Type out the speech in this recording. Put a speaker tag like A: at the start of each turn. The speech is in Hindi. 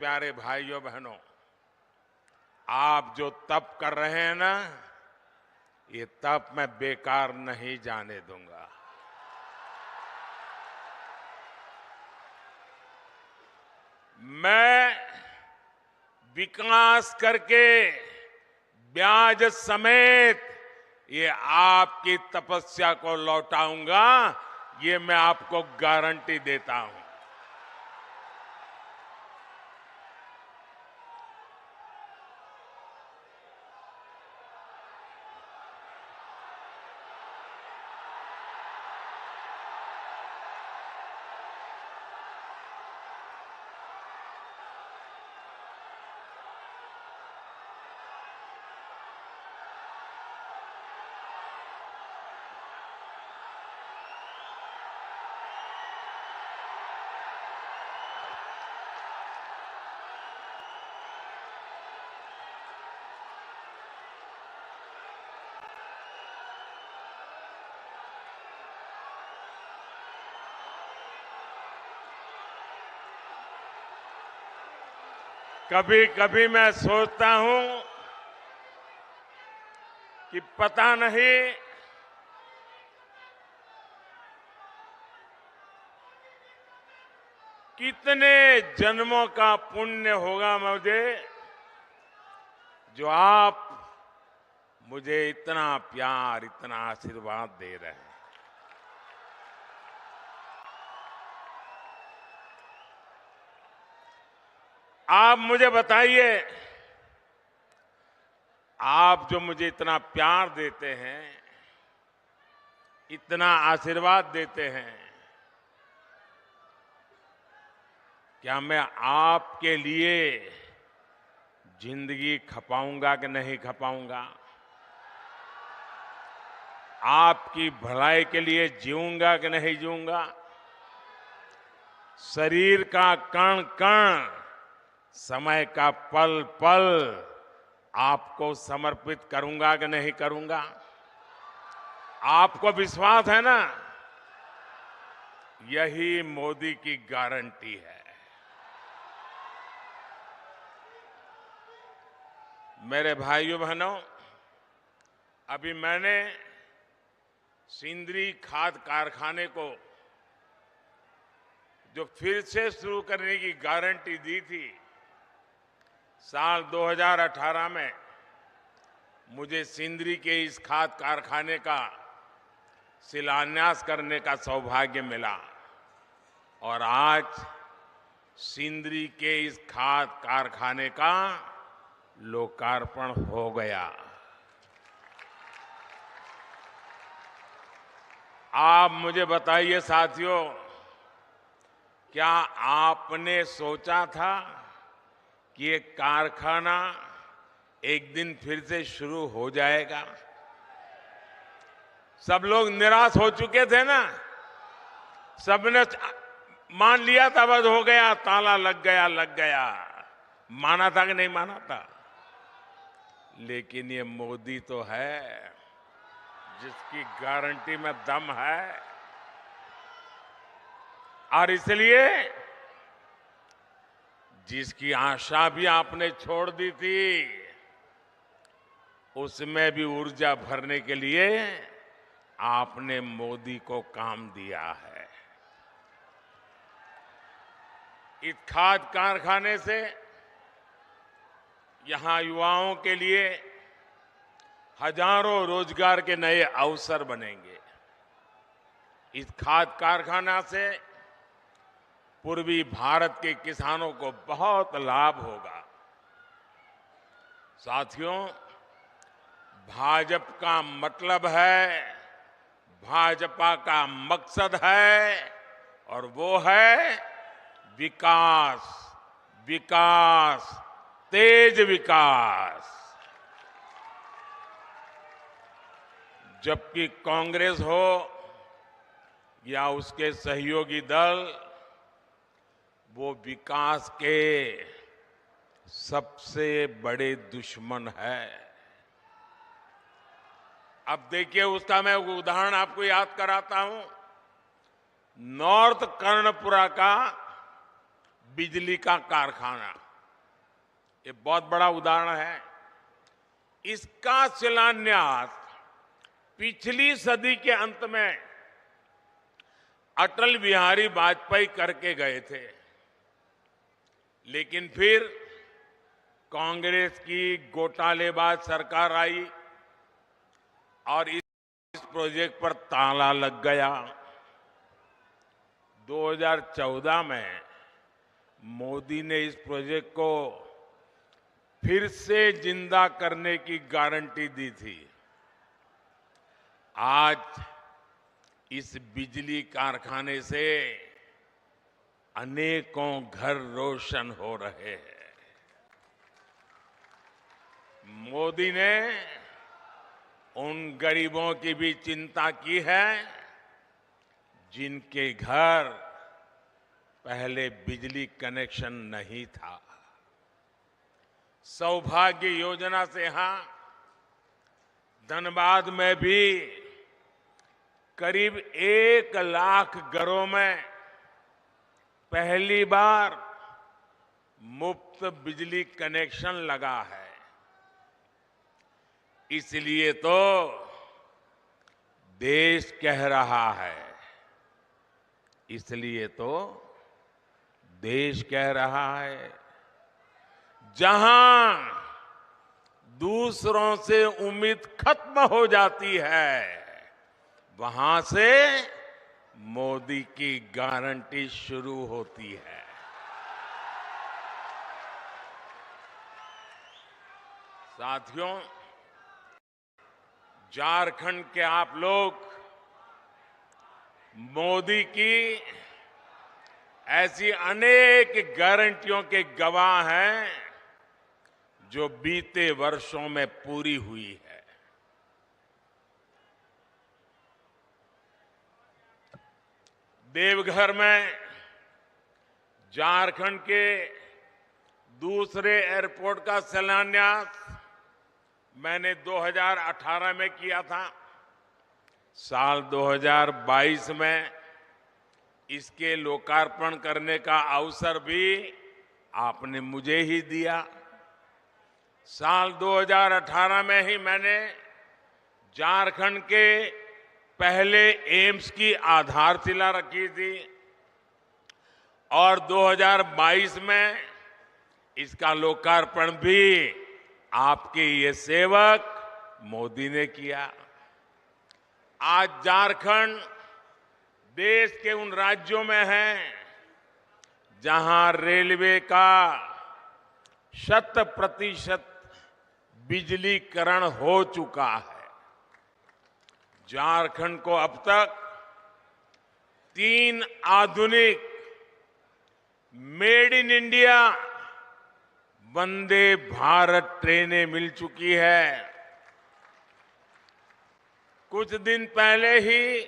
A: प्यारे भाइयों बहनों, आप जो तप कर रहे हैं ना, ये तप मैं बेकार नहीं जाने दूंगा। मैं विकास करके ब्याज समेत ये आपकी तपस्या को लौटाऊंगा, ये मैं आपको गारंटी देता हूं। कभी कभी मैं सोचता हूं कि पता नहीं कितने जन्मों का पुण्य होगा मुझे, जो आप मुझे इतना प्यार, इतना आशीर्वाद दे रहे हैं। आप मुझे बताइए, आप जो मुझे इतना प्यार देते हैं, इतना आशीर्वाद देते हैं, क्या मैं आपके लिए जिंदगी खपाऊंगा कि नहीं खपाऊंगा? आपकी भलाई के लिए जीऊंगा कि नहीं जीऊंगा? शरीर का कण कण, समय का पल पल आपको समर्पित करूंगा कि नहीं करूंगा? आपको विश्वास है ना? यही मोदी की गारंटी है। मेरे भाइयों बहनों, अभी मैंने सिंदरी खाद कारखाने को जो फिर से शुरू करने की गारंटी दी थी, साल 2018 में मुझे सिंदरी के इस खाद कारखाने का शिलान्यास करने का सौभाग्य मिला और आज सिंदरी के इस खाद कारखाने का लोकार्पण हो गया। आप मुझे बताइए साथियों, क्या आपने सोचा था कि ये कारखाना एक दिन फिर से शुरू हो जाएगा? सब लोग निराश हो चुके थे ना, सबने मान लिया था बस हो गया, ताला लग गया। माना था कि नहीं माना था? लेकिन ये मोदी तो है जिसकी गारंटी में दम है, और इसलिए जिसकी आशा भी आपने छोड़ दी थी, उसमें भी ऊर्जा भरने के लिए आपने मोदी को काम दिया है। इस खाद कारखाने से यहां युवाओं के लिए हजारों रोजगार के नए अवसर बनेंगे। इस खाद कारखाना से पूर्वी भारत के किसानों को बहुत लाभ होगा। साथियों, भाजपा का मतलब है, भाजपा का मकसद है, और वो है विकास, विकास, तेज विकास। जबकि कांग्रेस हो या उसके सहयोगी दल, वो विकास के सबसे बड़े दुश्मन है। अब देखिए, उसका मैं उदाहरण आपको याद कराता हूं। नॉर्थ कर्णपुरा का बिजली का कारखाना, ये बहुत बड़ा उदाहरण है। इसका शिलान्यास पिछली सदी के अंत में अटल बिहारी वाजपेयी करके गए थे, लेकिन फिर कांग्रेस की घोटालेबाज सरकार आई और इस प्रोजेक्ट पर ताला लग गया। 2014 में मोदी ने इस प्रोजेक्ट को फिर से जिंदा करने की गारंटी दी थी। आज इस बिजली कारखाने से अनेकों घर रोशन हो रहे हैं। मोदी ने उन गरीबों की भी चिंता की है जिनके घर पहले बिजली कनेक्शन नहीं था। सौभाग्य योजना से यहां धनबाद में भी करीब 1 लाख घरों में पहली बार मुफ्त बिजली कनेक्शन लगा है। इसलिए तो देश कह रहा है, इसलिए तो देश कह रहा है, जहां दूसरों से उम्मीद खत्म हो जाती है, वहां से मोदी की गारंटी शुरू होती है। साथियों, झारखंड के आप लोग मोदी की ऐसी अनेक गारंटियों के गवाह हैं जो बीते वर्षों में पूरी हुई है। देवघर में झारखंड के दूसरे एयरपोर्ट का शिलान्यास मैंने 2018 में किया था। साल 2022 में इसके लोकार्पण करने का अवसर भी आपने मुझे ही दिया। साल 2018 में ही मैंने झारखंड के पहले एम्स की आधारशिला रखी थी और 2022 में इसका लोकार्पण भी आपके ये सेवक मोदी ने किया। आज झारखंड देश के उन राज्यों में है जहां रेलवे का 100% बिजलीकरण हो चुका है। झारखंड को अब तक 3 आधुनिक made in India Vande Bharat ट्रेनें मिल चुकी है। कुछ दिन पहले ही